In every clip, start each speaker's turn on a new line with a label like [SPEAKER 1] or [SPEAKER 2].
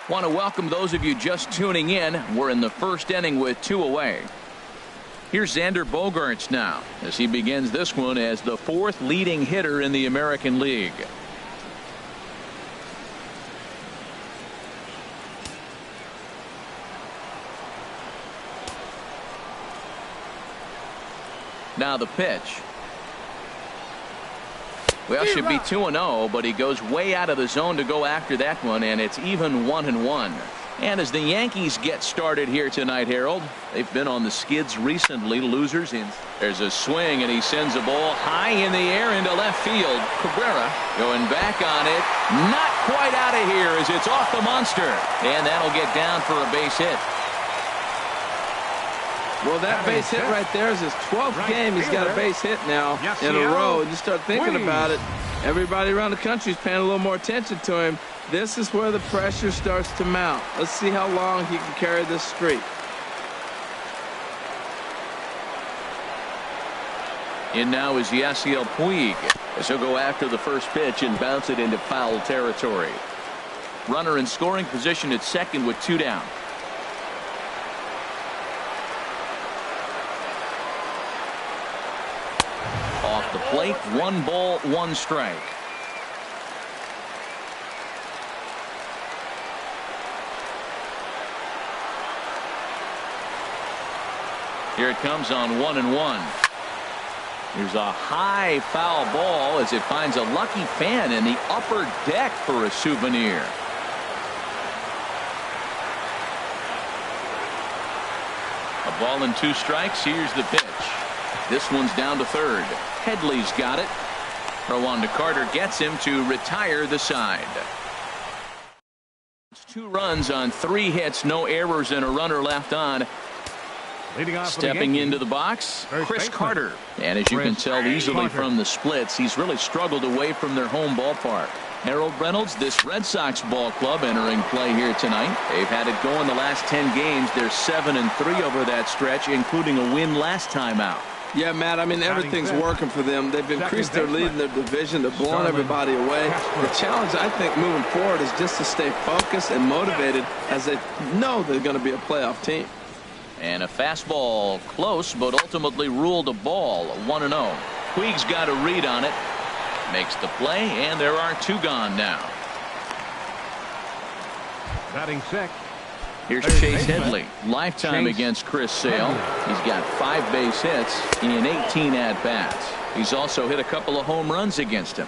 [SPEAKER 1] Want to welcome those of you just tuning in. We're in the first inning with 2 away. Here's Xander Bogaerts now as he begins this one as the 4th leading hitter in the American League. Now the pitch. Well, should be 2-0, but he goes way out of the zone to go after that one, and it's even 1-1. And as the Yankees get started here tonight, Harold, they've been on the skids recently, losers in. There's a swing, and he sends a ball high in the air into left field. Cabrera going back on it. Not quite out of here as it's off the monster, and that'll get down for a base hit.
[SPEAKER 2] Well, that base hit right there is his 12th game. He's got a base hit now in a row. And you start thinking about it, everybody around the country is paying a little more attention to him. This is where the pressure starts to mount. Let's see how long he can carry this streak.
[SPEAKER 1] In now is Yasiel Puig as he'll go after the first pitch and bounce it into foul territory. Runner in scoring position at second with 2 down. Off the plate, 1 ball, 1 strike. Here it comes on 1-1. Here's a high foul ball as it finds a lucky fan in the upper deck for a souvenir. A ball and 2 strikes. Here's the pitch. This one's down to third. Headley's got it. Throw on to Carter gets him to retire the side. It's 2 runs on 3 hits, no errors, and a runner left on. Stepping into the box, Chris Carter. And as you can tell easily from the splits, he's really struggled away from their home ballpark. Harold Reynolds, this Red Sox ball club entering play here tonight. They've had it going the last 10 games. They're 7-3 over that stretch, including a win last time out.
[SPEAKER 2] Yeah, Matt, I mean, everything's working for them. They've increased their lead in their division. They're blowing everybody away. The challenge, I think, moving forward is just to stay focused and motivated as they know they're going to be a playoff team.
[SPEAKER 1] And a fastball close, but ultimately ruled a ball. 1-0. Puig's got a read on it. Makes the play, and there are 2 gone now.
[SPEAKER 3] Batting sixth.
[SPEAKER 1] Here's Chase Headley. Lifetime against Chris Sale. He's got 5 base hits in 18 at-bats. He's also hit a couple of home runs against him.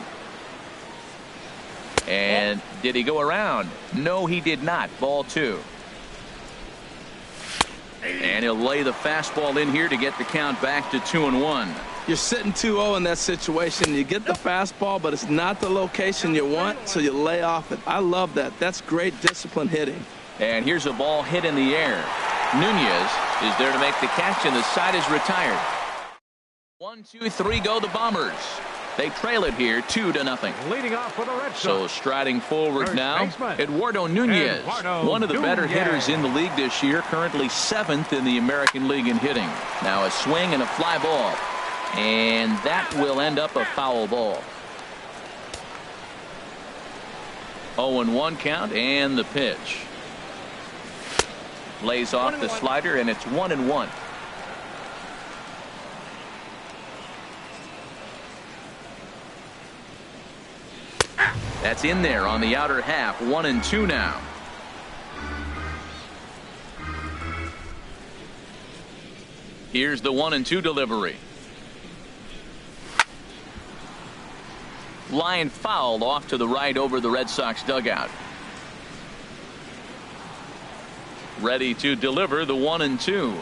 [SPEAKER 1] And did he go around? No, he did not. Ball 2. And he'll lay the fastball in here to get the count back to 2-1.
[SPEAKER 2] You're sitting 2-0 in that situation. You get the fastball, but it's not the location you want, so you lay off it. I love that. That's great discipline hitting.
[SPEAKER 1] And here's a ball hit in the air. Nunez is there to make the catch, and the side is retired. 1, 2, 3 go the Bombers. They trail it here 2-0.
[SPEAKER 3] Leading off for the Red Sox.
[SPEAKER 1] So striding forward now, Eduardo Nunez, one of the better hitters in the league this year, currently 7th in the American League in hitting. Now a swing and a fly ball, and that will end up a foul ball. 0-1 count, and the pitch. Lays off the slider, and it's 1-1. That's in there on the outer half. 1-2 now. Here's the 1-2 delivery. Line foul off to the right over the Red Sox dugout. Ready to deliver the 1-2.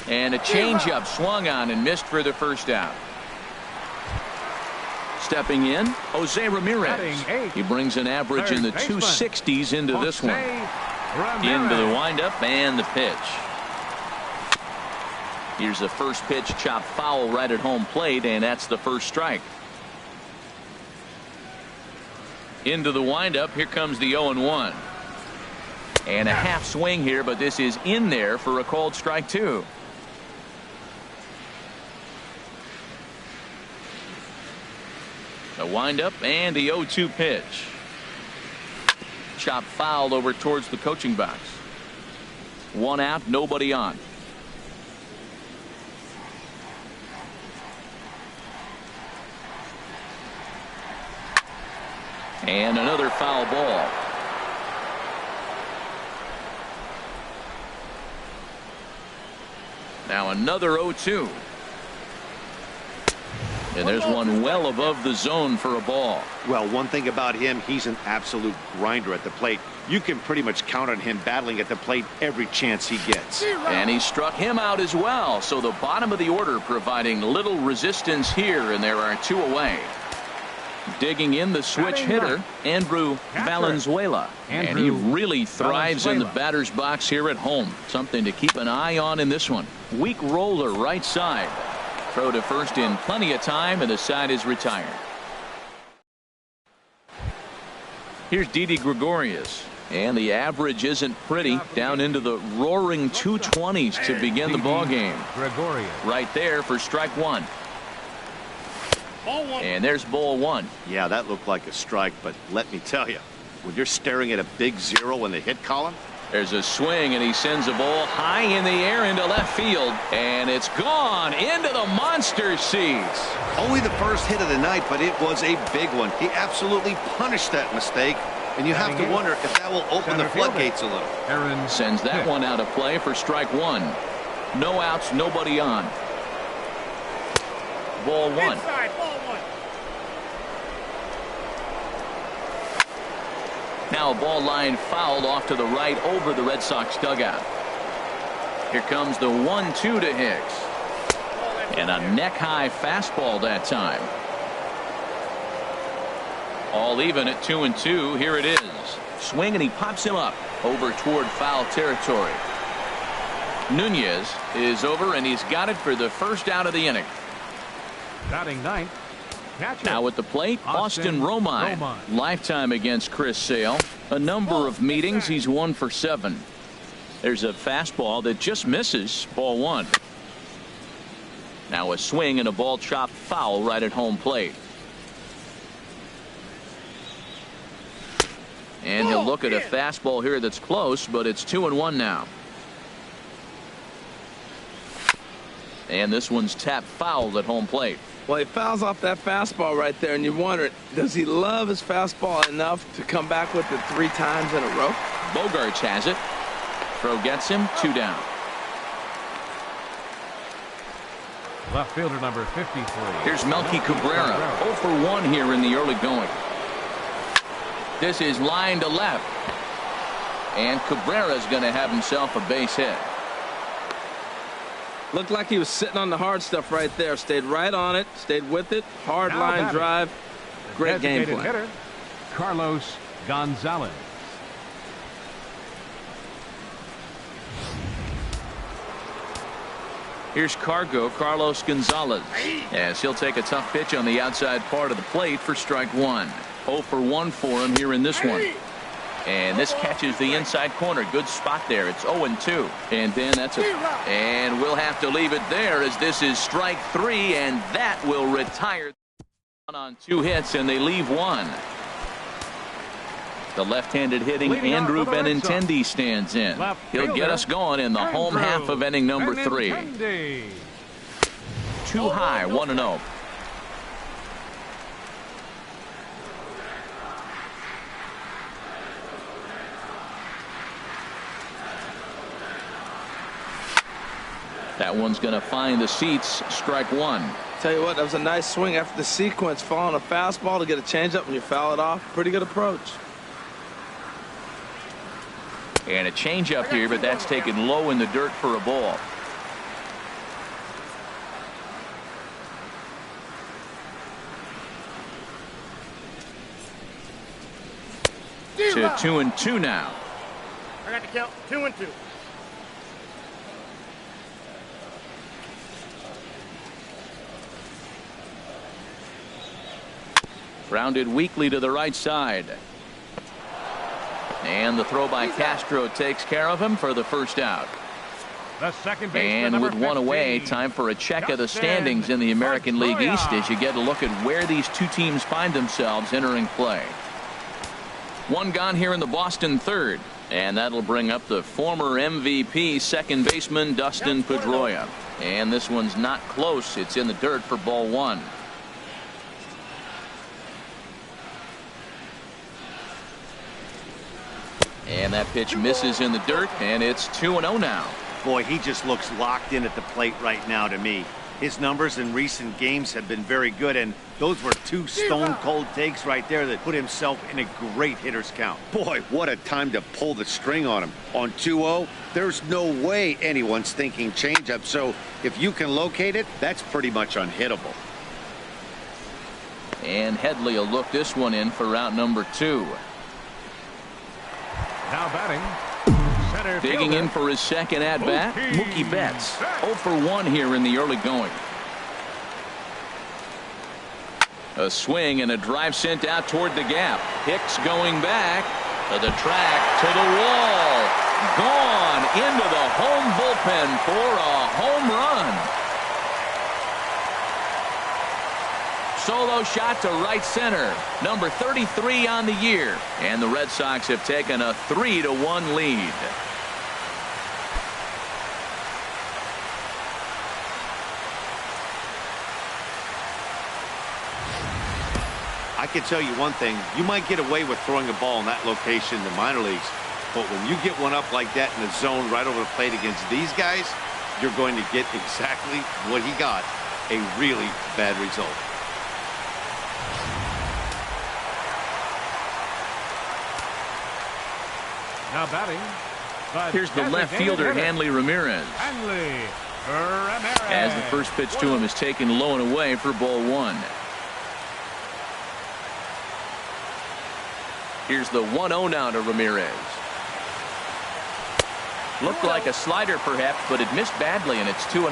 [SPEAKER 1] And a changeup swung on and missed for the first out. Stepping in, Jose Ramirez. He brings an average in the 260s into this one. Into the windup and the pitch. Here's the first pitch, chopped foul right at home plate, and that's the first strike. Into the windup, here comes the 0-1. And a half swing here, but this is in there for a called strike 2. The windup and the 0-2 pitch. chop foul over towards the coaching box. 1 out, nobody on. And another foul ball. Now another 0-2. And there's one well above the zone for a ball.
[SPEAKER 4] Well, one thing about him, he's an absolute grinder at the plate. You can pretty much count on him battling at the plate every chance he gets.
[SPEAKER 1] And he struck him out as well. So the bottom of the order providing little resistance here, and there are 2 away. Digging in the switch hitter, Andrew Valenzuela. And he really thrives in the batter's box here at home. Something to keep an eye on in this one. Weak roller right side. Throw to first in plenty of time, and the side is retired. Here's Didi Gregorius. And the average isn't pretty. Down into the roaring 220s to begin the ball game. Right there for strike 1. And there's ball 1.
[SPEAKER 4] Yeah, that looked like a strike, but let me tell you, when you're staring at a big 0 in the hit column.
[SPEAKER 1] There's a swing, and he sends a ball high in the air into left field, and it's gone into the monster seats.
[SPEAKER 4] Only the first hit of the night, but it was a big one. He absolutely punished that mistake, and you have to wonder if that will open the floodgates a little.
[SPEAKER 1] Sends that one out of play for strike 1. No outs, nobody on. Ball 1. Now a ball line fouled off to the right over the Red Sox dugout. Here comes the 1-2 to Hicks. And a neck-high fastball that time. All even at 2-2. Here it is. Swing, and he pops him up over toward foul territory. Nunez is over, and he's got it for the first out of the inning.
[SPEAKER 3] Batting ninth.
[SPEAKER 1] Now at the plate, Austin Romine. Lifetime against Chris Sale. A number of meetings. He's 1 for 7. There's a fastball that just misses. Ball 1. Now a swing and a ball chopped foul right at home plate. And he'll look at a fastball here that's close, but it's 2-1 now. And this one's tapped foul at home plate.
[SPEAKER 2] Well, he fouls off that fastball right there, and you wonder, does he love his fastball enough to come back with it 3 times in a row?
[SPEAKER 1] Bogarts has it. Throw gets him. 2 down.
[SPEAKER 3] Left fielder number 53.
[SPEAKER 1] Here's Melky Cabrera. 0 for 1 here in the early going. This is line to left. And Cabrera's going to have himself a base hit.
[SPEAKER 2] Looked like he was sitting on the hard stuff right there. Stayed right on it. Stayed with it. Hard line drive. Great game plan.
[SPEAKER 3] Hitter, Carlos Gonzalez.
[SPEAKER 1] Here's Carlos Gonzalez. As he'll take a tough pitch on the outside part of the plate for strike 1. 0 for 1 for him here in this one. And this catches the inside corner. Good spot there. It's 0-2. And then that's and we'll have to leave it there as this is strike 3, and that will retire on 2 hits, and they leave 1. The left-handed hitting Andrew Benintendi stands in. He'll get us going in the home half of inning number 3. Too high, 1-0. That one's going to find the seats. Strike 1.
[SPEAKER 2] Tell you what, that was a nice swing after the sequence. Following a fastball to get a changeup and you foul it off. Pretty good approach.
[SPEAKER 1] And a changeup here, but that's taken low in the dirt for a ball. To 2-2 now.
[SPEAKER 5] I got the count. 2-2.
[SPEAKER 1] Grounded weakly to the right side. And the throw by Castro takes care of him for the first out.
[SPEAKER 3] The second baseman,
[SPEAKER 1] and
[SPEAKER 3] number
[SPEAKER 1] with 1 away,
[SPEAKER 3] 15,
[SPEAKER 1] time for a check of the standings in the American League East as you get a look at where these 2 teams find themselves entering play. One gone here in the Boston third. And that'll bring up the former MVP second baseman Dustin Pedroia. And this one's not close. It's in the dirt for ball one. And that pitch misses in the dirt, and it's 2-0 now.
[SPEAKER 4] Boy, he just looks locked in at the plate right now to me. His numbers in recent games have been very good, and those were two stone-cold takes right there that put himself in a great hitter's count.
[SPEAKER 6] Boy, what a time to pull the string on him. On 2-0, there's no way anyone's thinking changeup, so if you can locate it, that's pretty much unhittable.
[SPEAKER 1] And Headley will look this one in for route number 2.
[SPEAKER 3] Now batting, center
[SPEAKER 1] Digging
[SPEAKER 3] fielder,
[SPEAKER 1] in for his second at-bat, Mookie Betts. 0 for 1 here in the early going. A swing and a drive sent out toward the gap. Hicks going back to the track, to the wall. Gone into the home bullpen for a home run. Solo shot to right center. Number 33 on the year. And the Red Sox have taken a 3-1 lead.
[SPEAKER 4] I can tell you one thing. You might get away with throwing a ball in that location in the minor leagues. But when you get one up like that in the zone right over the plate against these guys, you're going to get exactly what he got. A really bad result.
[SPEAKER 3] now batting.
[SPEAKER 1] Here's the left fielder, Hanley Ramirez.
[SPEAKER 3] Hanley Ramirez.
[SPEAKER 1] As the first pitch to him is taken low and away for ball one. Here's the 1-0 now to Ramirez. Looked like a slider perhaps, but it missed badly, and it's 2-0.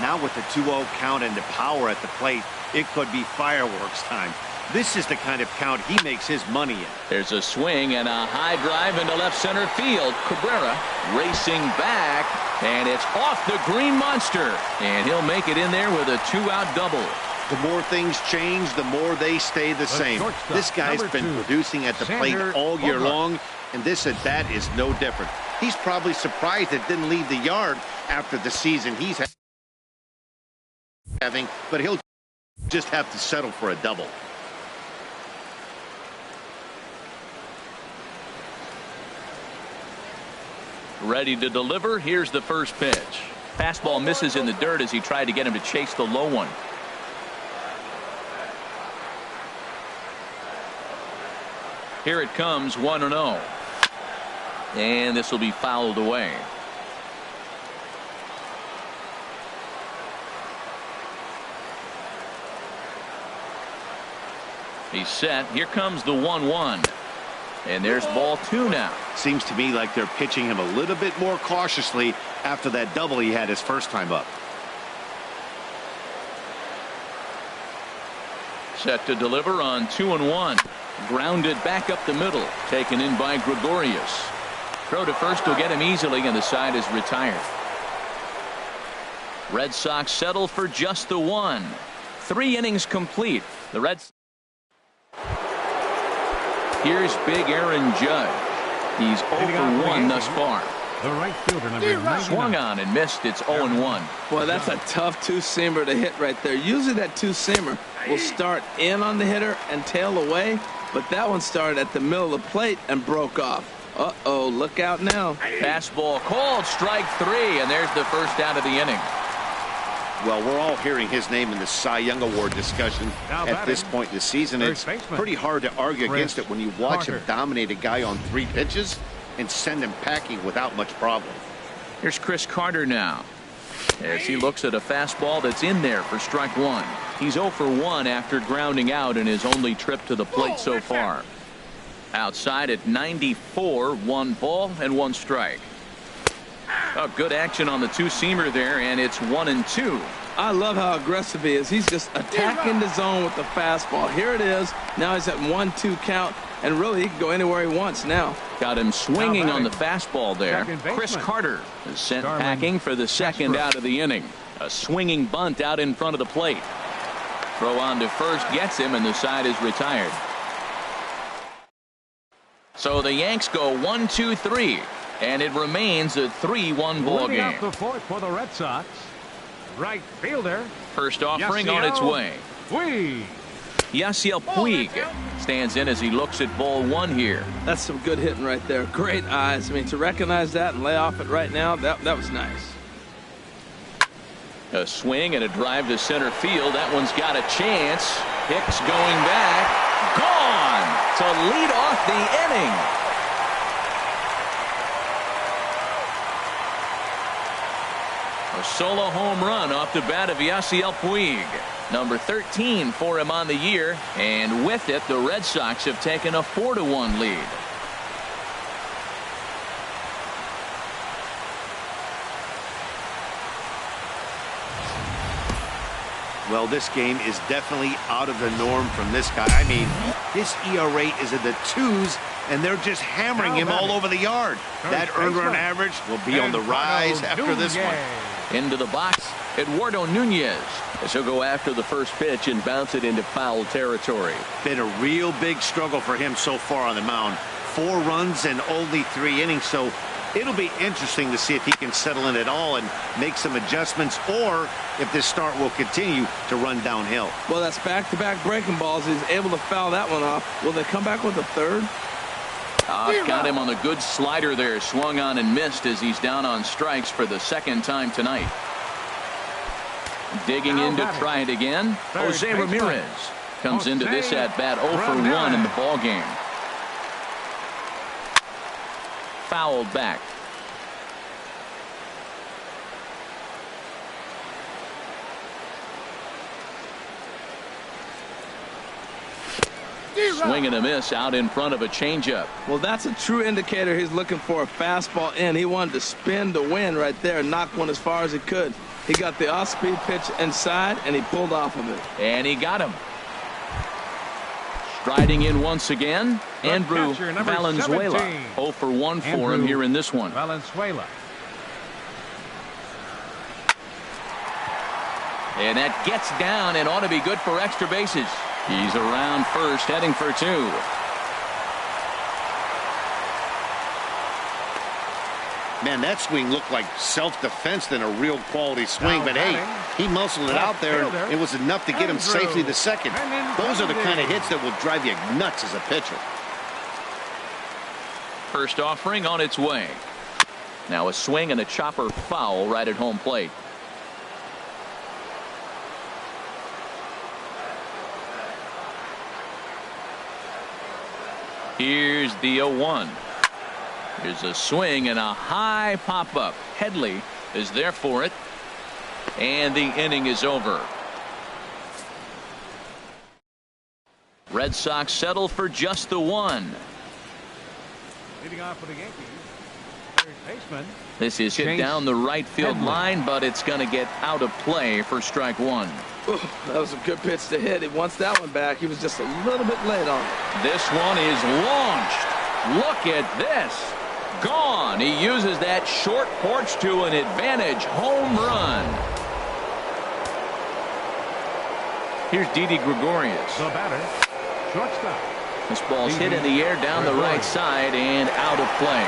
[SPEAKER 4] Now with the 2-0 count and the power at the plate, it could be fireworks time. This is the kind of count he makes his money in.
[SPEAKER 1] There's a swing and a high drive into left center field. Cabrera racing back, and it's off the green monster. And he'll make it in there with a 2-out double.
[SPEAKER 6] The more things change, the more they stay the same. This guy's been producing at the plate all year long, and this at bat is no different. He's probably surprised it didn't leave the yard after the season he's having, but he'll just have to settle for a double.
[SPEAKER 1] Ready to deliver. Here's the first pitch. Fastball misses in the dirt as he tried to get him to chase the low one. Here it comes, 1-0. And this will be fouled away. He's set. Here comes the 1-1. And there's ball 2 now.
[SPEAKER 4] Seems to me like they're pitching him a little bit more cautiously after that double he had his first time up.
[SPEAKER 1] Set to deliver on 2-1. Grounded back up the middle. Taken in by Gregorius. Throw to first will get him easily, and the side is retired. Red Sox settle for just the 1. 3 innings complete. The Reds. Here's big Aaron Judge. He's 0 for 1 thus far.
[SPEAKER 3] The right fielder, number 99.
[SPEAKER 1] Swung on and missed. It's 0-1.
[SPEAKER 2] Boy, that's a tough two-seamer to hit right there. Usually that two-seamer will start in on the hitter and tail away, but that one started at the middle of the plate and broke off. Uh-oh, look out now.
[SPEAKER 1] Fastball called, strike 3, and there's the first out of the inning.
[SPEAKER 6] Well, we're all hearing his name in the Cy Young Award discussion at this point in the season. It's pretty hard to argue against it when you watch him dominate a guy on 3 pitches and send him packing without much problem.
[SPEAKER 1] Here's Chris Carter now as he looks at a fastball that's in there for strike 1. He's 0 for 1 after grounding out in his only trip to the plate so far. Outside at 94, 1 ball and 1 strike. Oh, good action on the two-seamer there, and it's 1-2.
[SPEAKER 2] I love how aggressive he is. He's just attacking the zone with the fastball. Here it is. Now he's at 1-2 count, and really he can go anywhere he wants now.
[SPEAKER 1] Got him swinging on the fastball there. Chris Carter is sent packing for the second out of the inning. A swinging bunt out in front of the plate. Throw on to first gets him, and the side is retired. So the Yanks go 1-2-3, and it remains a 3-1 ball
[SPEAKER 3] Leading
[SPEAKER 1] game.
[SPEAKER 3] out the fourth for the Red Sox, right fielder.
[SPEAKER 1] First offering on its way. Yasiel Puig stands in as he looks at ball one here.
[SPEAKER 2] That's some good hitting right there. Great eyes. I mean, to recognize that and lay off it right now, that was nice.
[SPEAKER 1] A swing and a drive to center field. That one's got a chance. Hicks going back. Gone to lead off the inning. A solo home run off the bat of Yasiel Puig. Number 13 for him on the year. And with it, the Red Sox have taken a 4-1 lead.
[SPEAKER 6] Well, this game is definitely out of the norm from this guy. I mean, his ERA is in the 2s, and they're just hammering him all over the yard. That earned run average will be on the rise after this one.
[SPEAKER 1] Into the box, Eduardo Nunez, as he'll go after the first pitch and bounce it into foul territory.
[SPEAKER 6] Been a real big struggle for him so far on the mound. 4 runs in only 3 innings, so it'll be interesting to see if he can settle in at all and make some adjustments, or if this start will continue to run downhill.
[SPEAKER 2] Well, that's back-to-back breaking balls. He's able to foul that one off. Will they come back with a third?
[SPEAKER 1] Got him on the good slider there. Swung on and missed as he's down on strikes for the second time tonight. Digging in to try it again. Jose Ramirez comes into this at-bat 0 for 1 in the ball game. Fouled back. Swing and a miss out in front of a changeup.
[SPEAKER 2] Well, that's a true indicator he's looking for a fastball in. He wanted to spin to win right there and knock one as far as he could. He got the off-speed pitch inside, and he pulled off of it.
[SPEAKER 1] And he got him. Striding in once again, Andrew Valenzuela. 0 for 1 for him here in this one.
[SPEAKER 3] Valenzuela.
[SPEAKER 1] And that gets down and ought to be good for extra bases. He's around first, heading for 2.
[SPEAKER 6] Man, that swing looked like self-defense than a real quality swing. But hey, he muscled it out there, and it was enough to get him safely to second. Those are the kind of hits that will drive you nuts as a pitcher.
[SPEAKER 1] First offering on its way. Now a swing and a chopper foul right at home plate. Here's the 0-1. Here's a swing and a high pop-up. Headley is there for it. And the inning is over. Red Sox settle for just the 1.
[SPEAKER 3] Leading off for the Yankees, third baseman.
[SPEAKER 1] This is hit down the right field line, but it's going to get out of play for strike 1.
[SPEAKER 2] Ooh, that was a good pitch to hit. He wants that one back. He was just a little bit late on it.
[SPEAKER 1] This one is launched. Look at this. Gone. He uses that short porch to an advantage home run. Here's Didi Gregorius.
[SPEAKER 3] The batter, shortstop.
[SPEAKER 1] This ball's hit in the air down the right side and out of play.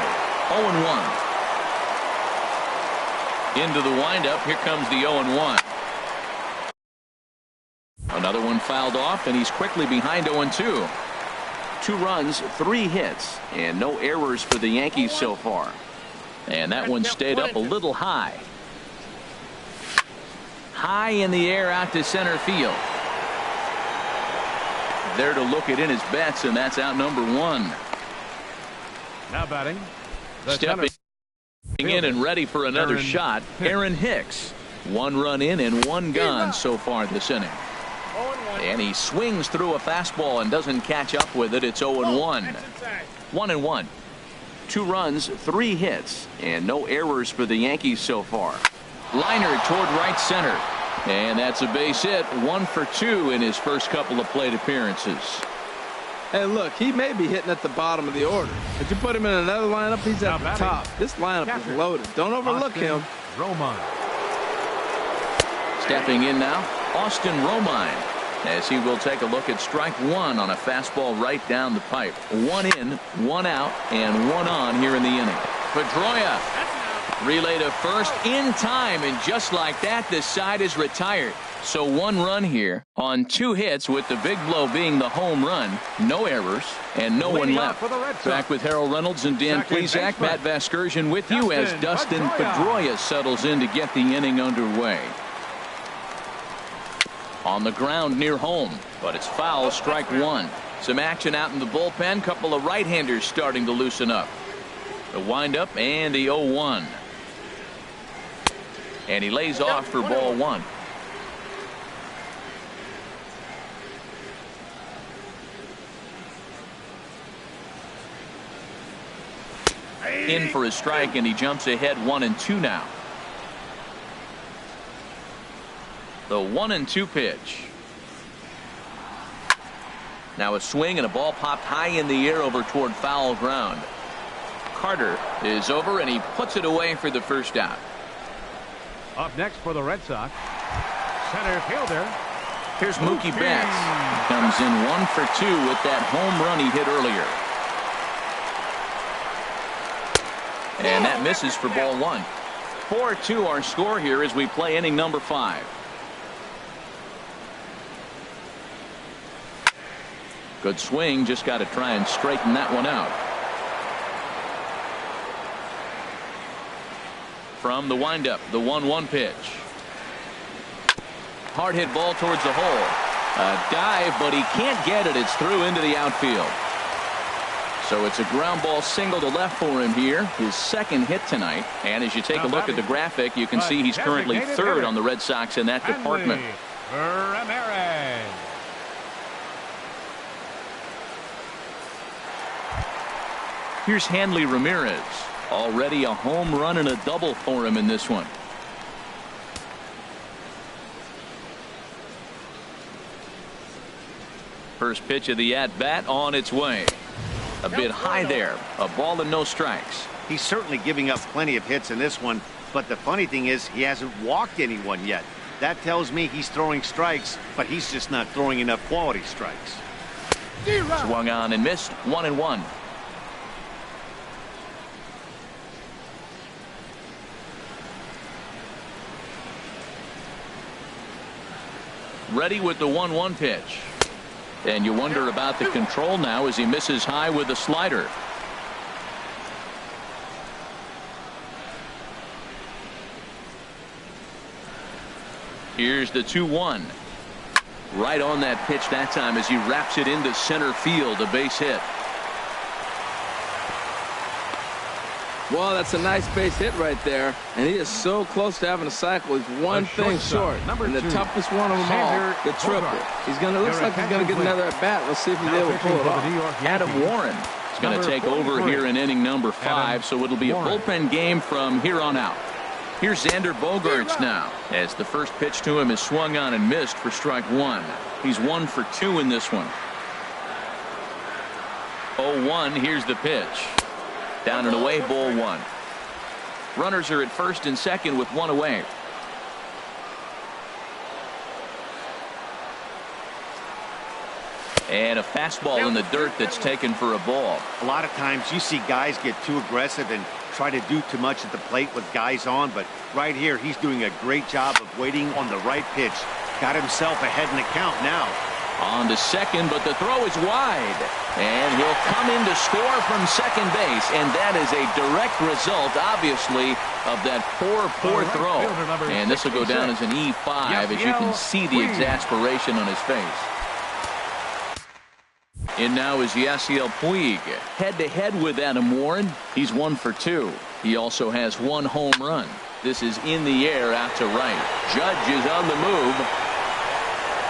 [SPEAKER 1] 0-1. Into the windup. Here comes the 0-1. Another one fouled off, and he's quickly behind 0-2. 2 runs, 3 hits, and no errors for the Yankees so far. And that one stayed up a little high. High in the air out to center field. There to look it in his bets, and that's out number 1.
[SPEAKER 3] Now batting.
[SPEAKER 1] Stepping in and ready for another shot, Aaron Hicks. 1 run in and 1 gone so far this inning. And he swings through a fastball and doesn't catch up with it. It's 0-1. 1-1. 2 runs, 3 hits, and no errors for the Yankees so far. Liner toward right center. And that's a base hit. 1 for 2 in his first couple of plate appearances.
[SPEAKER 2] Hey, look, he may be hitting at the bottom of the order. If you put him in another lineup, he's at the top. This lineup is loaded. Don't overlook him.
[SPEAKER 3] Romine.
[SPEAKER 1] Stepping in now, Austin Romine. as he will take a look at strike one on a fastball right down the pipe. One in, one out, and one on here in the inning. Pedroia relay to first in time, and just like that, the side is retired. So one run here on 2 hits, with the big blow being the home run. No errors and no one left. Back with Harold Reynolds and Dan Plesac. Matt Vasgersian with you as Dustin Pedroia settles in to get the inning underway. On the ground near home, but it's foul, strike one. Some action out in the bullpen. Couple of right-handers starting to loosen up. The windup and the 0-1. And he lays off for ball one. In for a strike, and he jumps ahead 1-2 now. The 1-2 pitch. Now a swing, and a ball popped high in the air over toward foul ground. Carter is over, and he puts it away for the first out.
[SPEAKER 3] Up next for the Red Sox, center fielder.
[SPEAKER 1] Here's Mookie Betts. Comes in 1 for 2 with that home run he hit earlier. And that misses for ball one. 4-2 our score here as we play inning number 5. Good swing, just got to try and straighten that one out. From the windup, the 1-1 pitch. Hard hit ball towards the hole. A dive, but he can't get it. It's through into the outfield. So it's a ground ball single to left for him here, his second hit tonight. And as you take a look at the graphic, you can see he's currently third on the Red Sox in that department.
[SPEAKER 3] Ramirez.
[SPEAKER 1] Here's Hanley Ramirez. Already a home run and a double for him in this one. First pitch of the at-bat on its way. A bit high there. A ball and no strikes.
[SPEAKER 4] He's certainly giving up plenty of hits in this one, but the funny thing is he hasn't walked anyone yet. That tells me he's throwing strikes, but he's just not throwing enough quality strikes.
[SPEAKER 1] Swung on and missed. 1-1. Ready with the 1-1 pitch. And you wonder about the control now as he misses high with the slider. Here's the 2-1. Right on that pitch that time as he wraps it into center field, a base hit.
[SPEAKER 2] Well, that's a nice base hit right there, and he is so close to having a cycle. He's one thing short, and the toughest one of them all, the triple. He's gonna looks like he's gonna get another at bat. Let's see if he's able to pull it off.
[SPEAKER 1] Adam Warren is going to take over here in inning number 5, so it'll be a bullpen game from here on out. Here's Xander Bogaerts now, as the first pitch to him is swung on and missed for strike one. He's 1 for 2 in this one. 0-1. Here's the pitch. Down and away, ball one. Runners are at first and second with one away. And a fastball in the dirt that's taken for a ball.
[SPEAKER 4] A lot of times you see guys get too aggressive and try to do too much at the plate with guys on, but right here he's doing a great job of waiting on the right pitch. Got himself ahead in the count now.
[SPEAKER 1] On to second, but the throw is wide. And he'll come in to score from second base. And that is a direct result, obviously, of that poor throw. And this will go down as an E5 as you can see the exasperation on his face. In now is Yasiel Puig. Head-to-head with Adam Warren. He's 1 for 2. He also has 1 home run. This is in the air out to right. Judge is on the move.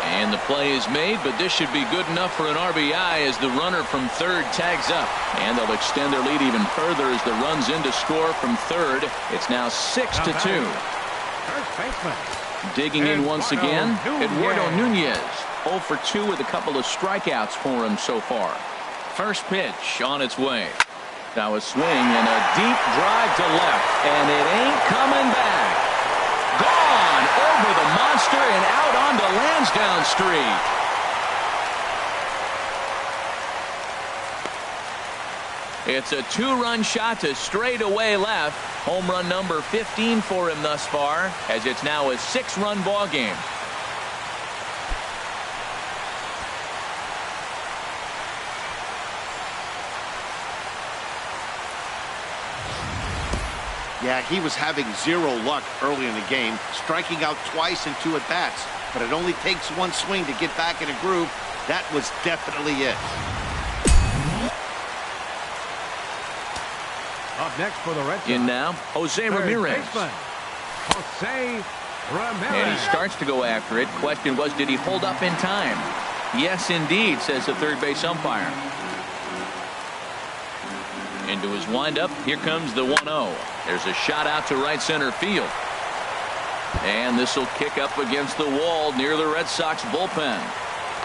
[SPEAKER 1] And the play is made, but this should be good enough for an RBI as the runner from third tags up. And they'll extend their lead even further as the run's in to score from third. It's now 6-2. Digging in once again, Eduardo Nunez. 0 for 2 with a couple of strikeouts for him so far. First pitch on its way. Now a swing and a deep drive to left. And it ain't coming back. Gone over the monster booster and out onto Lansdowne Street. It's a 2-run shot to straightaway left. Home run number 15 for him thus far, as it's now a 6-run ball game.
[SPEAKER 6] Yeah, he was having zero luck early in the game, striking out twice in 2 at-bats. But it only takes one swing to get back in a groove. That was definitely it.
[SPEAKER 3] Up next for the Red Sox.
[SPEAKER 1] In now, Jose Ramirez.
[SPEAKER 3] Jose Ramirez.
[SPEAKER 1] And he starts to go after it. Question was, did he hold up in time? Yes, indeed, says the third base umpire. Into his windup. Here comes the 1-0. There's a shot out to right center field. And this will kick up against the wall near the Red Sox bullpen.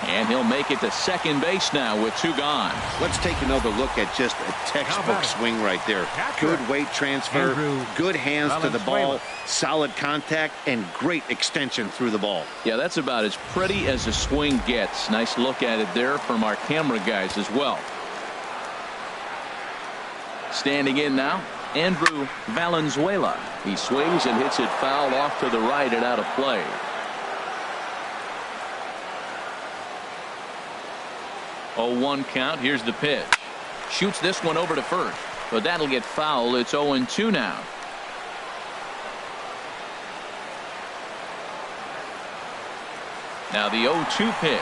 [SPEAKER 1] And he'll make it to second base now with 2 gone.
[SPEAKER 6] Let's take another look at just a textbook swing right there. Good weight transfer, good hands to the ball, solid contact, and great extension through the ball.
[SPEAKER 1] Yeah, that's about as pretty as a swing gets. Nice look at it there from our camera guys as well. Standing in now, Andrew Valenzuela. He swings and hits it foul off to the right and out of play. A 1 count. Here's the pitch. Shoots this one over to first, but that'll get foul. It's 0-2 now. Now the 0-2 pitch.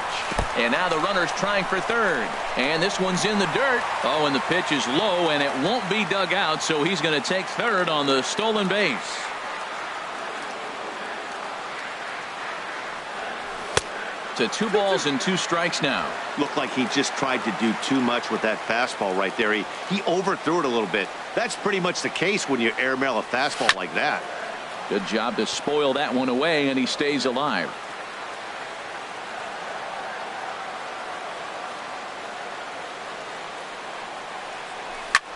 [SPEAKER 1] And now the runner's trying for third. And this one's in the dirt. Oh, and the pitch is low, and it won't be dug out, so he's going to take third on the stolen base. To 2 balls and 2 strikes now.
[SPEAKER 6] Looked like he just tried to do too much with that fastball right there. He overthrew it a little bit. That's pretty much the case when you airmail a fastball like that.
[SPEAKER 1] Good job to spoil that one away, and he stays alive.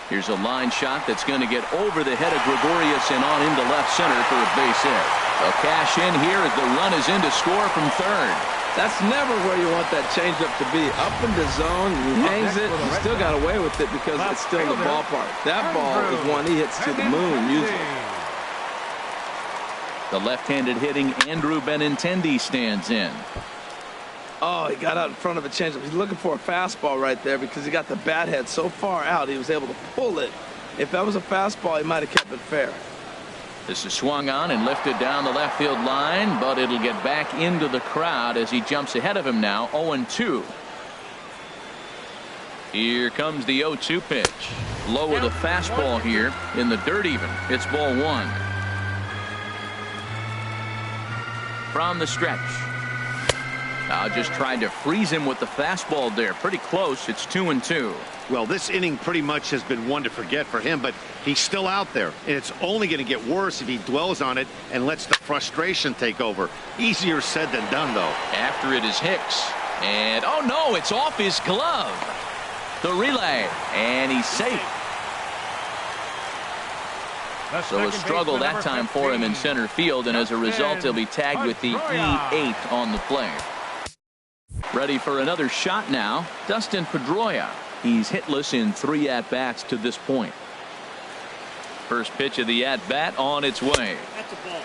[SPEAKER 1] Here's a line shot that's going to get over the head of Gregorius and on into left center for a base hit. A cash in here as the run is in to score from third.
[SPEAKER 2] That's never where you want that changeup to be. Up in the zone, he hangs it, he still got away with it because it's still in the ballpark. That ball is one he hits to the moon usually.
[SPEAKER 1] The left-handed hitting Andrew Benintendi stands in.
[SPEAKER 2] Oh, he got out in front of a changeup. He's looking for a fastball right there because he got the bat head so far out he was able to pull it. If that was a fastball, he might have kept it fair.
[SPEAKER 1] This is swung on and lifted down the left field line, but it'll get back into the crowd as he jumps ahead of him now. 0-2. Here comes the 0-2 pitch. Low with a fastball here in the dirt even. It's ball 1. From the stretch. Now just trying to freeze him with the fastball there. Pretty close. It's 2-2.
[SPEAKER 6] Well, this inning pretty much has been one to forget for him, but he's still out there. And it's only going to get worse if he dwells on it and lets the frustration take over. Easier said than done, though.
[SPEAKER 1] After it is Hicks. And, oh, no, it's off his glove. The relay. And he's safe. So a struggle that time for him in center field, and as a result, he'll be tagged with the E8 on the play. Ready for another shot now, Dustin Pedroia. He's hitless in 3 at-bats to this point. First pitch of the at-bat on its way.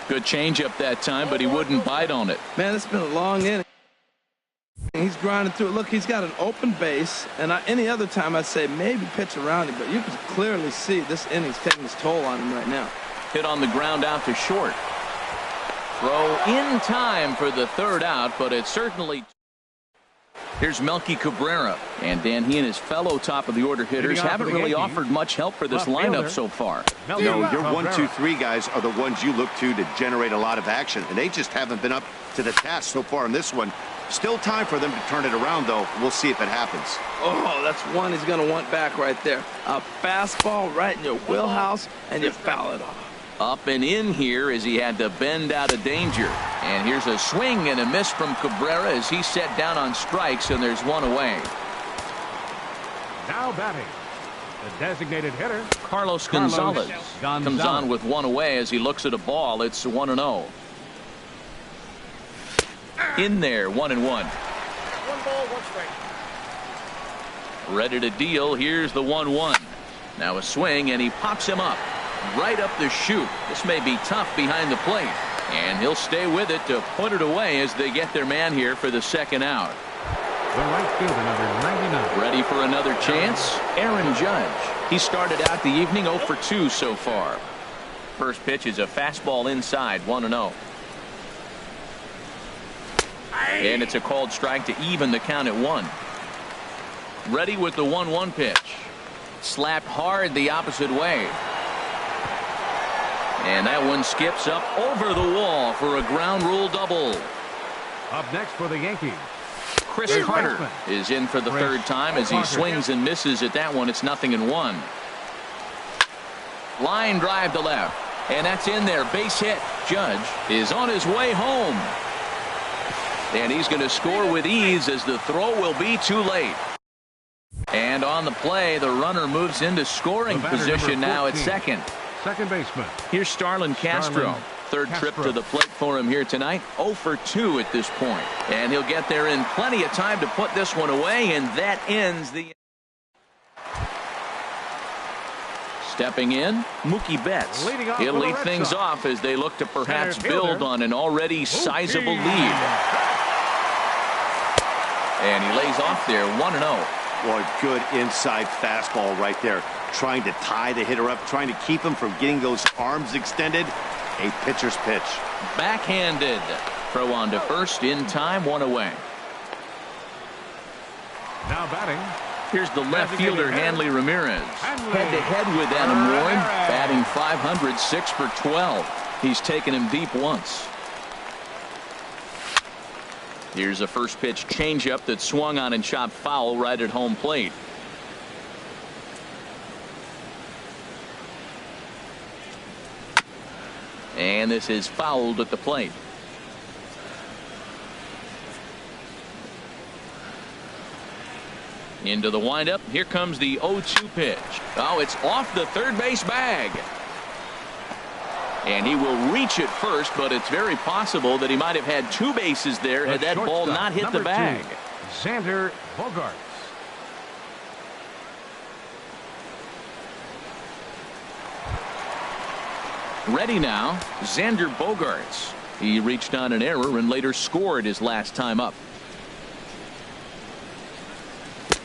[SPEAKER 1] Good changeup that time, but he wouldn't bite on it.
[SPEAKER 2] Man, it's been a long inning. He's grinding through it. Look, he's got an open base, and any other time I'd say maybe pitch around him, but you can clearly see this inning's taking its toll on him right now.
[SPEAKER 1] Hit on the ground out to short. Throw in time for the third out, but it's certainly... Here's Melky Cabrera, and Dan, he and his fellow top-of-the-order hitters haven't really offered much help for this lineup so far.
[SPEAKER 6] No, your 1, 2, 3 guys are the ones you look to generate a lot of action, and they just haven't been up to the task so far in this one. Still time for them to turn it around, though. We'll see if it happens.
[SPEAKER 2] Oh, that's one he's going to want back right there. A fastball right in your wheelhouse, and you foul it off.
[SPEAKER 1] Up and in here as he had to bend out of danger. And here's a swing and a miss from Cabrera as he's set down on strikes, and there's one away.
[SPEAKER 3] Now batting, the designated hitter,
[SPEAKER 1] Carlos Gonzalez comes on with one away as he looks at a ball. It's 1-0. In there, 1-1.
[SPEAKER 5] 1 ball, 1 strike.
[SPEAKER 1] Ready to deal. Here's the 1-1. Now a swing, and he pops him up right up the chute. This may be tough behind the plate, and he'll stay with it to put it away as they get their man here for the second out.
[SPEAKER 3] The right fielder, number 99.
[SPEAKER 1] Ready for another chance? Aaron Judge. He started out the evening 0 for 2 so far. First pitch is a fastball inside, 1-0. And it's a called strike to even the count at 1. Ready with the 1-1 pitch. Slapped hard the opposite way. And that one skips up over the wall for a ground rule double.
[SPEAKER 3] Up next for the Yankees,
[SPEAKER 1] Chris Carter is in for the third time as he swings and misses at that one. It's 0-1. Line drive to left. And that's in there. Base hit. Judge is on his way home. And he's going to score with ease as the throw will be too late. And on the play, the runner moves into scoring position now at second.
[SPEAKER 3] second baseman.
[SPEAKER 1] Here's Starlin Castro. Third trip to the plate for him here tonight. 0 for 2 at this point. And he'll get there in plenty of time to put this one away, and that ends the... Stepping in, Mookie Betts. He'll lead things off as they look to perhaps build on an already sizable lead. And he lays off there, 1-0.
[SPEAKER 6] Boy, good inside fastball right there. Trying to tie the hitter up, trying to keep him from getting those arms extended. A pitcher's pitch.
[SPEAKER 1] Backhanded. Throw on to first in time, 1 away.
[SPEAKER 3] Now batting.
[SPEAKER 1] Here's the left fielder, Hanley Ramirez. Head-to-head with Adam Roy, batting .500, 6 for 12. He's taken him deep once. Here's a first pitch changeup that swung on and chopped foul right at home plate. And this is fouled at the plate. Into the windup. Here comes the 0-2 pitch. Oh, it's off the third base bag. And he will reach it first, but it's very possible that he might have had 2 bases there had that ball not hit the bag.
[SPEAKER 3] Xander Bogaerts.
[SPEAKER 1] Ready now, Xander Bogaerts. He reached on an error and later scored his last time up.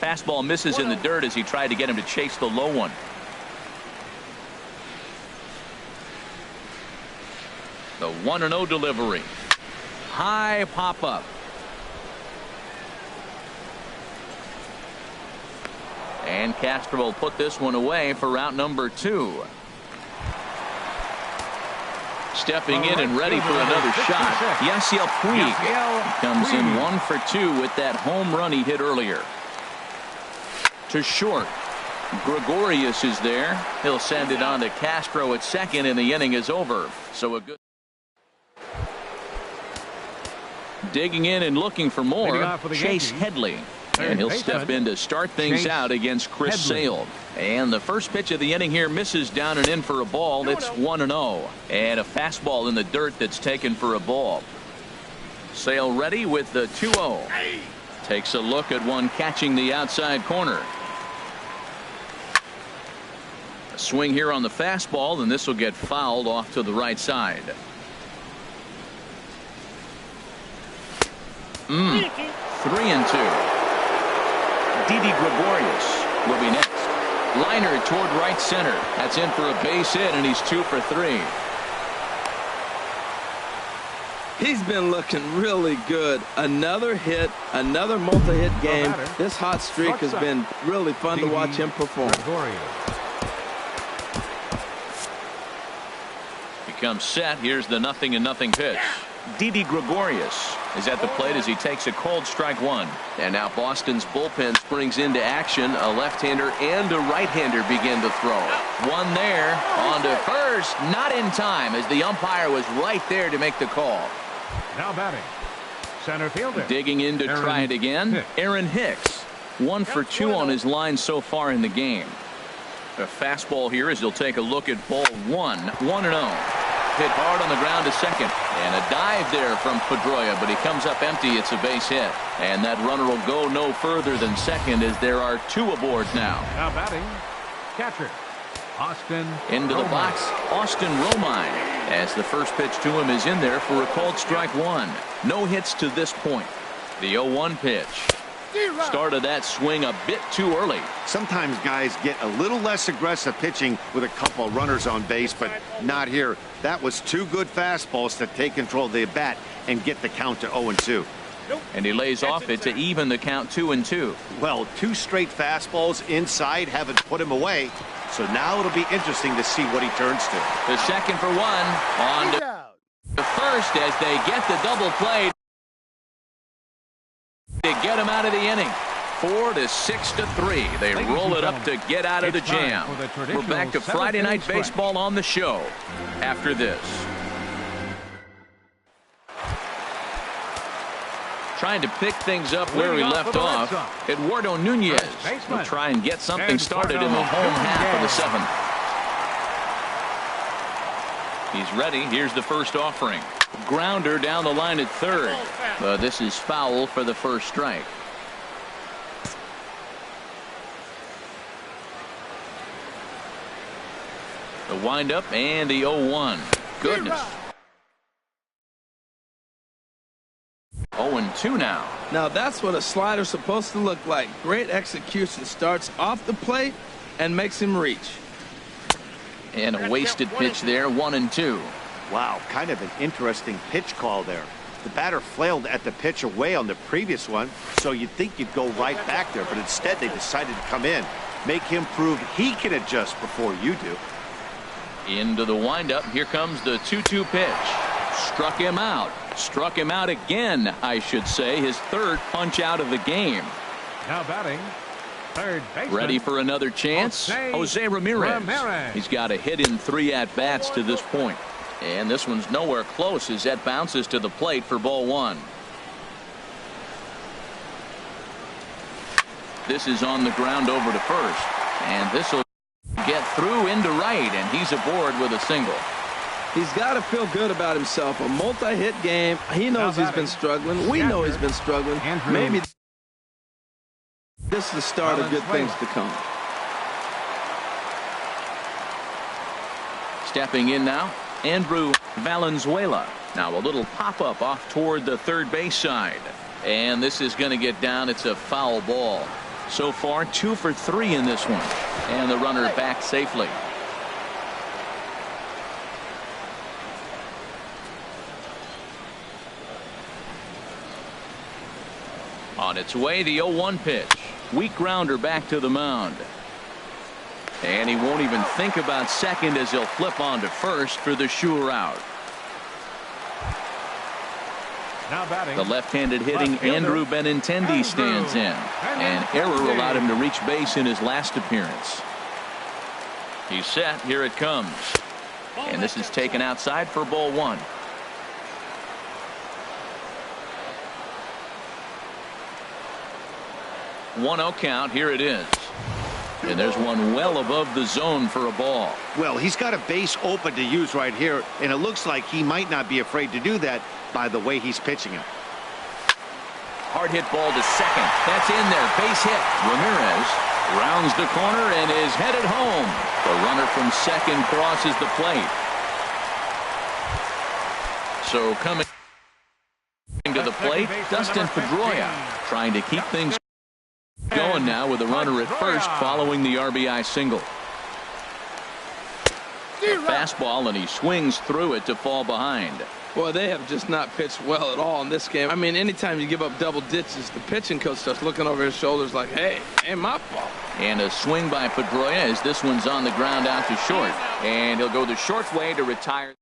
[SPEAKER 1] Fastball misses in the dirt as he tried to get him to chase the low one. The 1-0 delivery. High pop-up. And Castro will put this one away for out number 2. Stepping in and ready for another shot. Yasiel Puig comes in 1 for 2 with that home run he hit earlier. To short. Gregorius is there. He'll send it on to Castro at second, and the inning is over. So a good... Digging in and looking for more, Chase Headley. And he'll step in to start things out against Chris Sale. And the first pitch of the inning here misses down and in for a ball. That's 1-0. And a fastball in the dirt that's taken for a ball. Sale ready with the 2-0. Takes a look at one catching the outside corner. A swing here on the fastball, and this will get fouled off to the right side. 3-2. Didi Gregorius will be next. Liner toward right center. That's in for a base hit, and he's 2 for 3.
[SPEAKER 2] He's been looking really good. Another hit, another multi-hit game. This hot streak has been really fun to watch him perform.
[SPEAKER 1] Becomes set. Here's the 0-0 pitch. Didi Gregorius is at the plate as he takes a cold strike 1. And now Boston's bullpen springs into action. A left-hander and a right-hander begin to throw. One there on to first. Not in time as the umpire was right there to make the call.
[SPEAKER 3] Now batting. Center fielder.
[SPEAKER 1] Digging in to try it again. Aaron Hicks. 1 for 2 on his line so far in the game. A fastball here as he'll take a look at ball 1. 1-0. hit hard on the ground to second. And a dive there from Pedroia, but he comes up empty. It's a base hit. And that runner will go no further than second as there are 2 aboard now.
[SPEAKER 3] Now batting, catcher, Austin
[SPEAKER 1] Into the box, Austin Romine, as the first pitch to him is in there for a called strike 1. No hits to this point. The 0-1 pitch. Started that swing a bit too early.
[SPEAKER 6] Sometimes guys get a little less aggressive pitching with a couple of runners on base, but not here. That was 2 good fastballs to take control of the bat and get the count to 0-2.
[SPEAKER 1] And he lays off it to even the count 2-2.
[SPEAKER 6] Well, 2 straight fastballs inside haven't put him away. So now it'll be interesting to see what he turns to.
[SPEAKER 1] The second for 1. On to the first as they get the double play to get him out of the inning. 4-6-3. They roll it up to get out of the jam. We're back to Friday Night Baseball on the show after this. Trying to pick things up where we left off. Eduardo Nunez will try and get something started in the home half of the 7th. He's ready. Here's the first offering. Grounder down the line at third. This is foul for the first strike. The windup and the 0-1. Goodness. 0-2 now.
[SPEAKER 2] Now that's what a slider's supposed to look like. Great execution. Starts off the plate and makes him reach.
[SPEAKER 1] And a wasted pitch there, 1-2.
[SPEAKER 6] Wow, kind of an interesting pitch call there. The batter flailed at the pitch away on the previous one, so you'd think you'd go right back there, but instead they decided to come in, make him prove he can adjust before you do.
[SPEAKER 1] Into the windup. Here comes the 2-2 pitch. Struck him out. Struck him out again, I should say. His 3rd punch out of the game.
[SPEAKER 3] Now batting, third baseman.
[SPEAKER 1] Ready for another chance? Jose Ramirez. He's got a hit in 3 at-bats to this point. And this one's nowhere close as that bounces to the plate for ball 1. This is on the ground over to first. And this will get through into right, and he's aboard with a single.
[SPEAKER 2] He's got to feel good about himself. A multi-hit game. He knows he's been struggling. We know he's been struggling. Maybe this is the start of good things to come.
[SPEAKER 1] Stepping in now, Andrew Valenzuela. Now a little pop-up off toward the third base side. And this is going to get down. It's a foul ball. So far, 2 for 3 in this one. And the runner back safely. On its way, the 0-1 pitch. Weak grounder back to the mound. And he won't even think about second as he'll flip on to first for the sure out.
[SPEAKER 3] Now batting,
[SPEAKER 1] the left-handed hitting Andrew Benintendi stands in. An error allowed him to reach base in his last appearance. He's set. Here it comes. And this is taken outside for ball 1. One-oh count. Here it is. And there's one well above the zone for a ball.
[SPEAKER 6] Well, he's got a base open to use right here, and it looks like he might not be afraid to do that by the way he's pitching it.
[SPEAKER 1] Hard hit ball to second. That's in there. Base hit. Ramirez rounds the corner and is headed home. The runner from second crosses the plate. So coming to the plate, Dustin Pedroia trying to keep things going now with a runner at first following the RBI single. A fastball, and he swings through it to fall behind.
[SPEAKER 2] Boy, they have just not pitched well at all in this game. I mean, anytime you give up double ditches, the pitching coach starts looking over his shoulders like, hey, ain't my fault.
[SPEAKER 1] And a swing by Pedroia as this one's on the ground out to short. And he'll go the short way to retire.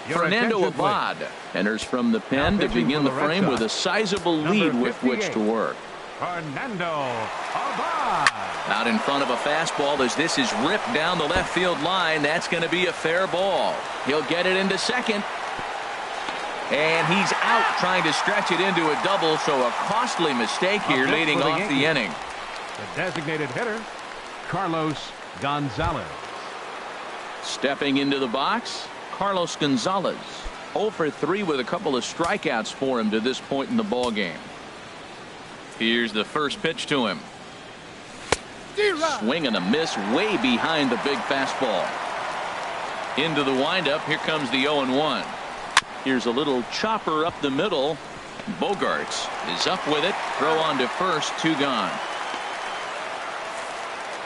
[SPEAKER 1] Fernando Abad enters from the pen to begin the frame with a sizable lead with which to work.
[SPEAKER 3] Fernando Abad.
[SPEAKER 1] Out in front of a fastball as this is ripped down the left field line. That's going to be a fair ball. He'll get it into second. And he's out trying to stretch it into a double, so a costly mistake here leading off the inning.
[SPEAKER 3] The designated hitter, Carlos Gonzalez.
[SPEAKER 1] Stepping into the box, Carlos Gonzalez. 0 for 3 with a couple of strikeouts for him to this point in the ball game. Here's the first pitch to him. Swing and a miss way behind the big fastball. Into the windup. Here comes the 0-1. Here's a little chopper up the middle. Bogarts is up with it. Throw on to first. 2 gone.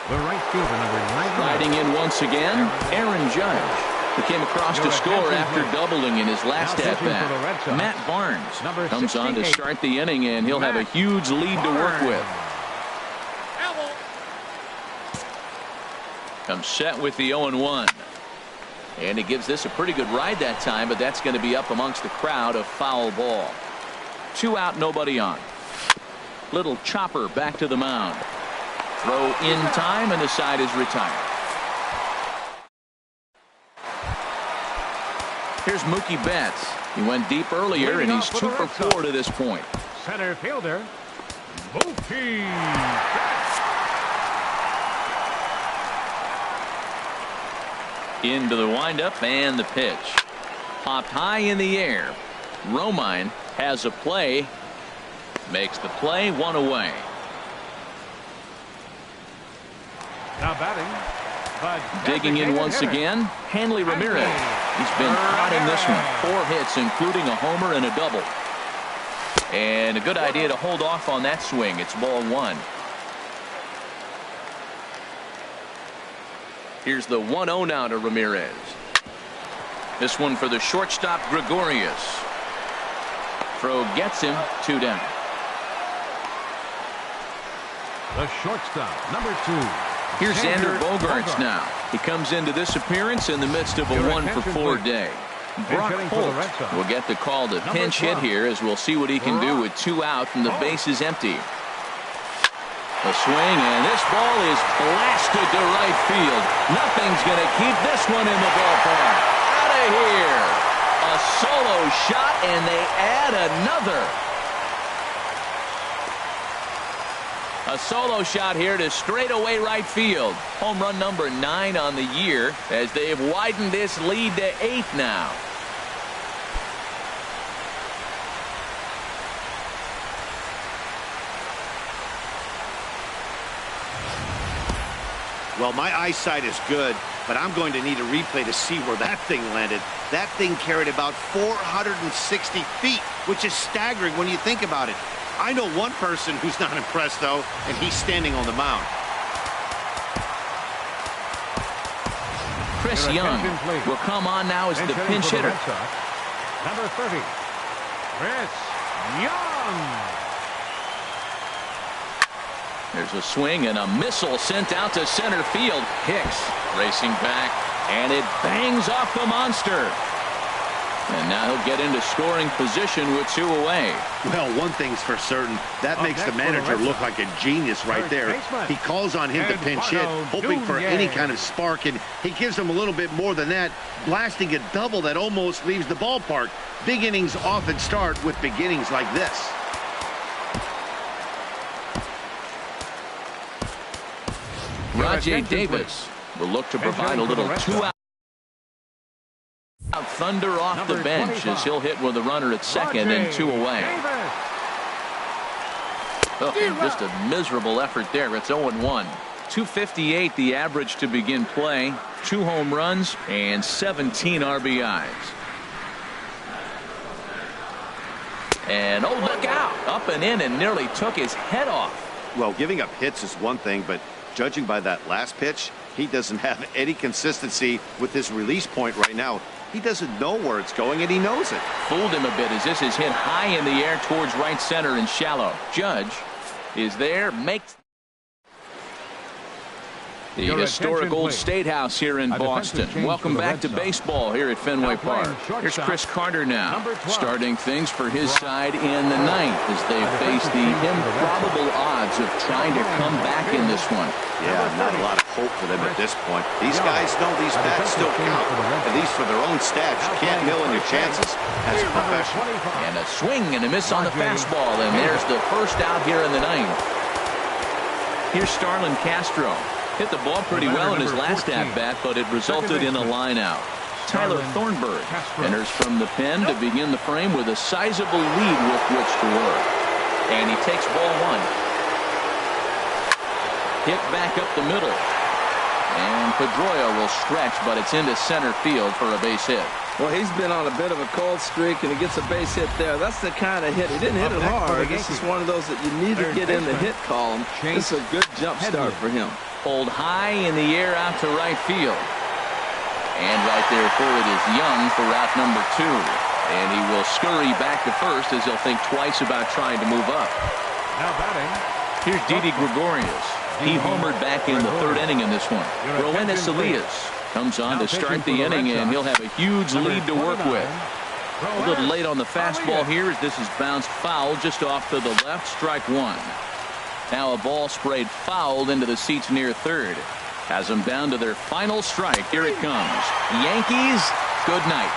[SPEAKER 3] The right fielder, number 9.
[SPEAKER 1] Riding in once again, Aaron Judge, who came across to score after doubling in his last at-bat. Matt Barnes comes on to start the inning, and he'll have a huge lead to work with. Comes set with the 0-1. And he gives this a pretty good ride that time, but that's going to be up amongst the crowd. A foul ball. 2 out, nobody on. Little chopper back to the mound. Throw in time, and the side is retired. Here's Mookie Betts. He went deep earlier, and he's 2 for 4 to this point.
[SPEAKER 3] Center fielder, Mookie Betts.
[SPEAKER 1] Into the windup and the pitch. Popped high in the air. Romine has a play. Makes the play. 1 away.
[SPEAKER 3] Now batting.
[SPEAKER 1] Digging in once again, Hanley Ramirez. He's been hot in this one. 4 hits, including a homer and a double. And a good idea to hold off on that swing. It's ball 1. Here's the 1-0 now to Ramirez. This one for the shortstop, Gregorius. Throw gets him. 2 down.
[SPEAKER 3] The shortstop, number 2.
[SPEAKER 1] Here's Xander Bogaerts now. He comes into this appearance in the midst of a 1 for 4 day. Brock Holt will get the call to pinch hit here, as we'll see what he can do with 2 out and the base is empty. A swing, and this ball is blasted to right field. Nothing's going to keep this one in the ballpark. Out of here. A solo shot, and they add another. A solo shot here to straightaway right field. Home run number 9 on the year, as they've widened this lead to 8 now.
[SPEAKER 6] Well, my eyesight is good, but I'm going to need a replay to see where that thing landed. That thing carried about 460 feet, which is staggering when you think about it. I know one person who's not impressed, though, and he's standing on the mound.
[SPEAKER 1] Chris Young will come on now as the pinch hitter.
[SPEAKER 3] Number 30, Chris Young.
[SPEAKER 1] There's a swing and a missile sent out to center field. Hicks racing back, and it bangs off the monster. And now he'll get into scoring position with 2 away.
[SPEAKER 6] Well, one thing's for certain. That makes the manager look like a genius right there. He calls on him to pinch hit, hoping for any kind of spark, and he gives him a little bit more than that, blasting a double that almost leaves the ballpark. Big innings often start with beginnings like this.
[SPEAKER 1] Rajay Davis will look to provide a little 2-out thunder off the bench as he'll hit with a runner at second and 2 away. Oh, just a miserable effort there. It's 0-1. 258 the average to begin play. 2 home runs and 17 RBIs. And oh, look out. Up and in and nearly took his head off.
[SPEAKER 6] Well, giving up hits is one thing, but judging by that last pitch, he doesn't have any consistency with his release point right now. He doesn't know where it's going, and he knows it.
[SPEAKER 1] Fooled him a bit as this is hit high in the air towards right center and shallow. Judge is there, makes the historic old State House here in Boston. Welcome back to baseball here at Fenway Park. Here's Chris Carter now, starting things for his side in the 9th as they face the improbable odds of trying to come back in this one.
[SPEAKER 6] Yeah, not a lot of hope for them at this point. These guys know these bats still count, at least for their own stats. You can't mill in your chances as a professional.
[SPEAKER 1] And a swing and a miss on the fastball, and there's the first out here in the 9th. Here's Starlin Castro. Hit the ball pretty well in his last at-bat, but it resulted in a line out. Tyler Thornburg enters from the pen to begin the frame with a sizable lead with which to work. And he takes ball one. Hit back up the middle. And Pedroia will stretch, but it's into center field for a base hit.
[SPEAKER 2] Well, he's been on a bit of a cold streak, and he gets a base hit there. That's the kind of hit. He didn't hit it hard. This is one of those that you need to get in the hit column. This is a good jump start for him.
[SPEAKER 1] Pulled high in the air out to right field. And right there for it is Young for route number 2. And he will scurry back to first as he'll think twice about trying to move up.
[SPEAKER 3] Now batting.
[SPEAKER 1] Here's Didi Gregorius. He homered back in the 3rd inning in this one. Rowan Elias comes on to start the inning, and he'll have a huge lead to work with. A little late on the fastball here as this is bounced foul just off to the left. Strike 1. Now a ball sprayed fouled into the seats near third. Has them down to their final strike. Here it comes. Yankees, good night.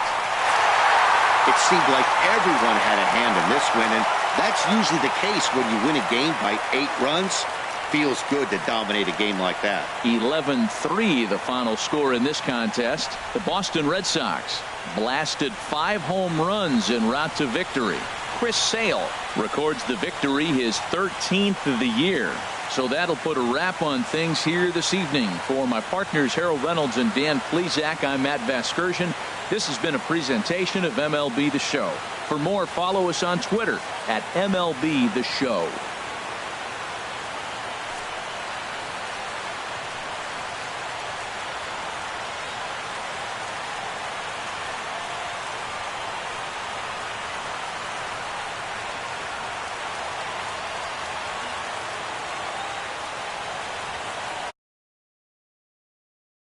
[SPEAKER 6] It seemed like everyone had a hand in this win, and that's usually the case when you win a game by 8 runs. Feels good to dominate a game like that.
[SPEAKER 1] 11-3 the final score in this contest. The Boston Red Sox blasted 5 home runs en route to victory. Chris Sale records the victory, his 13th of the year. So that'll put a wrap on things here this evening. For my partners Harold Reynolds and Dan Plesac, I'm Matt Vasgersian. This has been a presentation of MLB The Show. For more, follow us on Twitter at MLB The Show.